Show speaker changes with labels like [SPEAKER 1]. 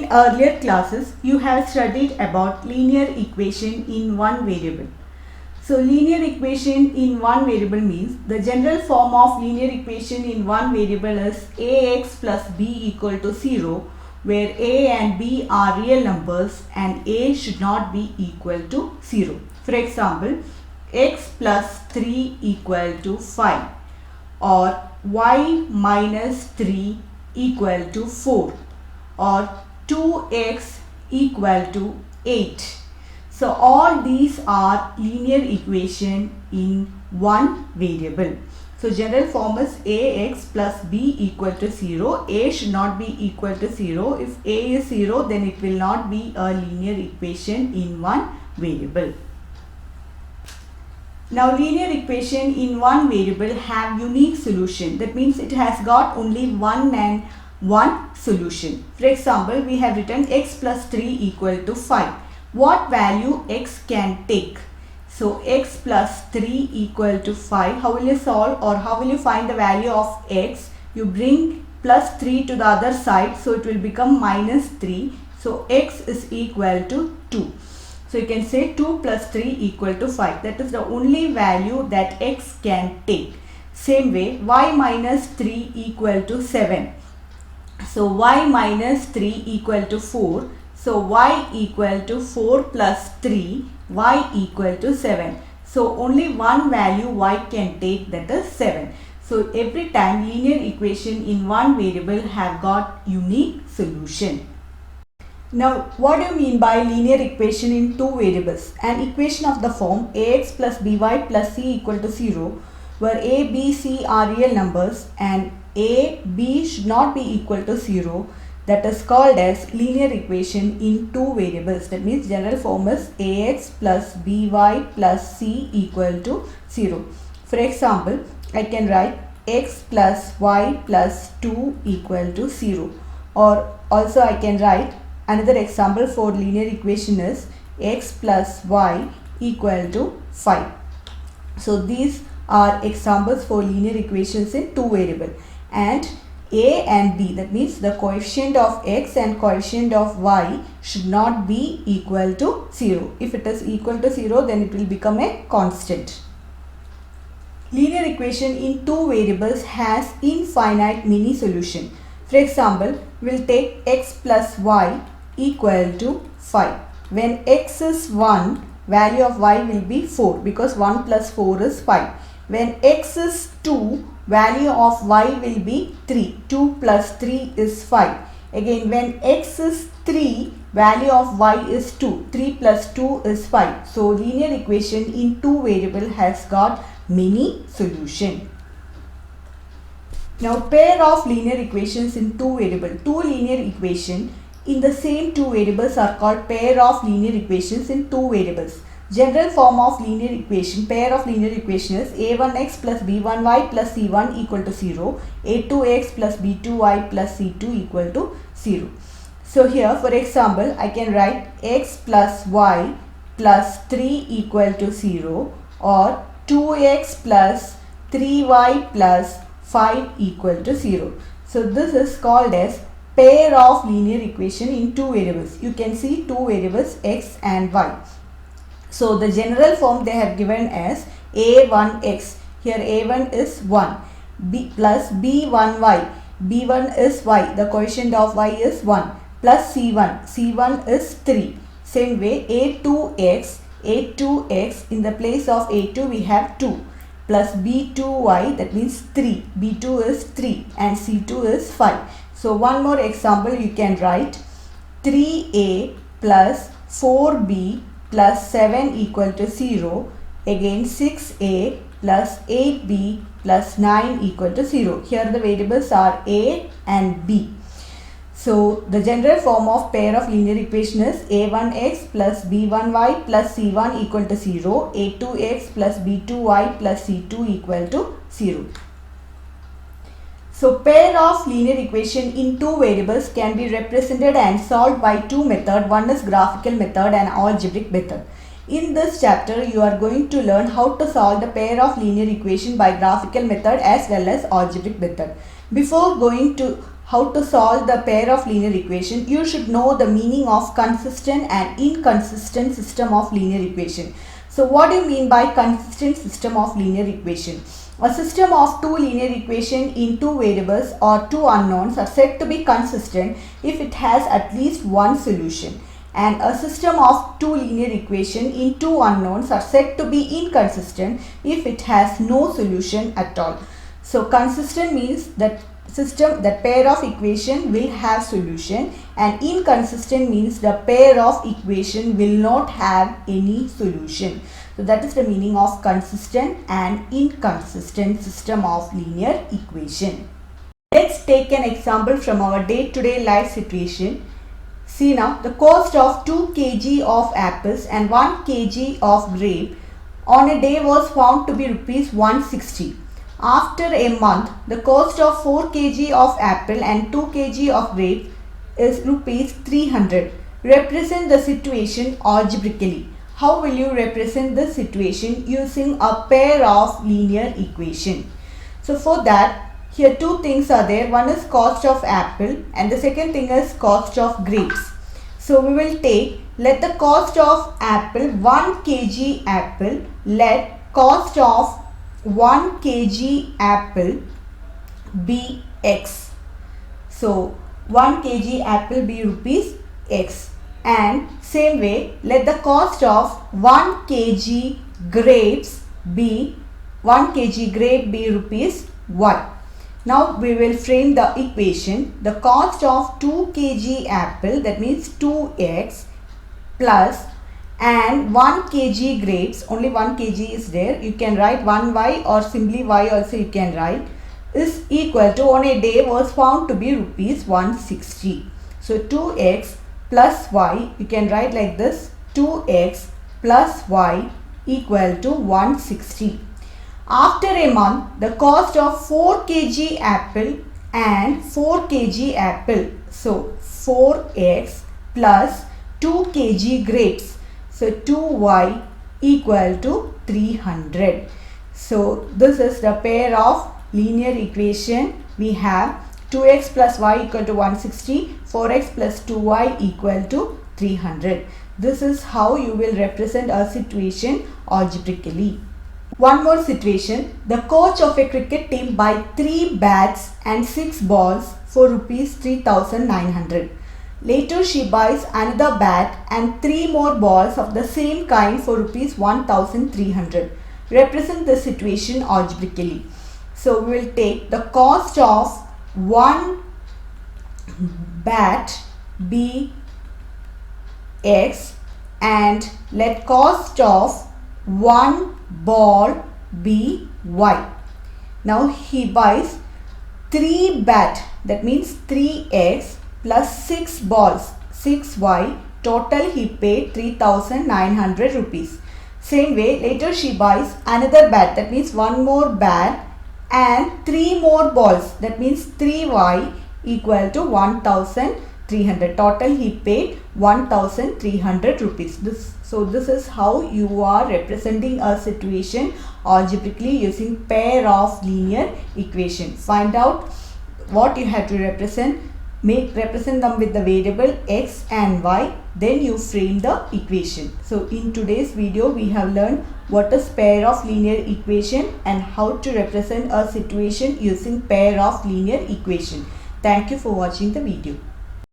[SPEAKER 1] In earlier classes, you have studied about linear equation in one variable. So linear equation in one variable means the general form of linear equation in one variable is ax plus b equal to 0, where a and b are real numbers and a should not be equal to 0. For example, x plus 3 equal to 5 or y minus 3 equal to 4 or 2x equal to 8. So all these are linear equation in one variable. So general form is ax plus b equal to 0. A should not be equal to 0. If a is 0, then it will not be a linear equation in one variable. Now linear equation in one variable have unique solution. That means it has got only one solution. For example, we have written x plus 3 equal to 5. What value x can take? So x plus 3 equal to 5. How will you solve, or how will you find the value of x? You bring plus 3 to the other side, so it will become minus 3. So x is equal to 2. So you can say 2 plus 3 equal to 5. That is the only value that x can take. Same way, y minus 3 equal to 7. So y minus 3 equal to 4. So y equal to 4 plus 3, y equal to 7. So only one value y can take, that is 7. So every time linear equation in one variable have got unique solution. Now what do you mean by linear equation in two variables? An equation of the form ax plus by plus c equal to 0, where a, b, c are real numbers and a, b should not be equal to 0, that is called as linear equation in two variables. That means general form is ax plus by plus c equal to 0. For example, I can write x plus y plus 2 equal to 0. Or also I can write another example for linear equation is x plus y equal to 5. So these are examples for linear equations in two variables. And a and b, that means the coefficient of x and coefficient of y should not be equal to 0. If it is equal to 0, then it will become a constant. Linear equation in two variables has infinite many solution. For example, we will take x plus y equal to 5. When x is 1, value of y will be 4 because 1 plus 4 is 5. When x is 2, value of y will be 3. 2 plus 3 is 5. Again, when x is 3, value of y is 2. 3 plus 2 is 5. So linear equation in two variable has got many solution. Now pair of linear equations in two variable. Two linear equation in the same two variables are called pair of linear equations in two variables. General form of linear equation, pair of linear equation is a1x plus b1y plus c1 equal to 0, a2x plus b2y plus c2 equal to 0. So here for example, I can write x plus y plus 3 equal to 0 or 2x plus 3y plus 5 equal to 0. So this is called as pair of linear equation in two variables. You can see two variables x and y. So the general form they have given as a1x. Here a1 is 1. B plus b1y. b1 is y. The coefficient of y is 1. Plus c1. c1 is 3. Same way a2x. a2x, in the place of a2 we have 2. Plus b2y, that means 3. b2 is 3 and c2 is 5. So one more example you can write 3a plus 4b plus 7 equal to 0. Again 6a plus 8b plus 9 equal to 0. Here the variables are a and b. So the general form of pair of linear equation is a1x plus b1y plus c1 equal to 0. a2x plus b2y plus c2 equal to 0. So pair of linear equation in two variables can be represented and solved by two methods. One is graphical method and algebraic method. In this chapter, you are going to learn how to solve the pair of linear equation by graphical method as well as algebraic method. Before going to how to solve the pair of linear equation, you should know the meaning of consistent and inconsistent system of linear equation. So what do you mean by consistent system of linear equation? A system of two linear equations in two variables or two unknowns are said to be consistent if it has at least one solution. And a system of two linear equations in two unknowns are said to be inconsistent if it has no solution at all. So consistent means that pair of equation will have solution, and inconsistent means the pair of equation will not have any solution. So that is the meaning of consistent and inconsistent system of linear equation. Let's take an example from our day-to-day life situation. See now, the cost of 2 kg of apples and 1 kg of grape on a day was found to be rupees 160. After a month, the cost of 4 kg of apple and 2 kg of grape is rupees 300. Represent the situation algebraically. How will you represent the situation using a pair of linear equation? So for that, here two things are there. One is cost of apple and the second thing is cost of grapes. So we will take, let the cost of apple, 1 kg apple, let cost of 1 kg apple be x. So 1 kg apple be rupees x. And same way, let the cost of 1 kg grapes be, 1 kg grape be rupees y. Now we will frame the equation. The cost of 2 kg apple, that means 2x, plus and 1 kg grapes, only 1 kg is there, you can write 1y or simply y also you can write, is equal to, on a day was found to be rupees 160. So 2x plus y, you can write like this, 2x plus y equal to 160. After a month, the cost of 4 kg apple and 4 kg apple, so 4x plus 2 kg grapes, so 2y equal to 300. So this is the pair of linear equation. We have 2x plus y equal to 160, 4x plus 2y equal to 300. This is how you will represent a situation algebraically. One more situation. The coach of a cricket team buys 3 bats and 6 balls for rupees 3,900. Later she buys another bat and 3 more balls of the same kind for rupees 1,300. Represent the situation algebraically. So we will take the cost of 1 bat be x and let cost of 1 ball be y. Now he buys 3 bat, that means 3x plus 6 balls, 6y. Total he paid 3,900 rupees. Same way, later she buys another bat, that means 1 more bat and 3 more balls, that means 3y equal to 1,300. Total he paid 1,300 rupees. So this is how you are representing a situation algebraically using pair of linear equation. Find out what you have to represent. Represent them with the variable x and y. Then you frame the equation. So in today's video we have learned what is pair of linear equation and how to represent a situation using pair of linear equation. Thank you for watching the video.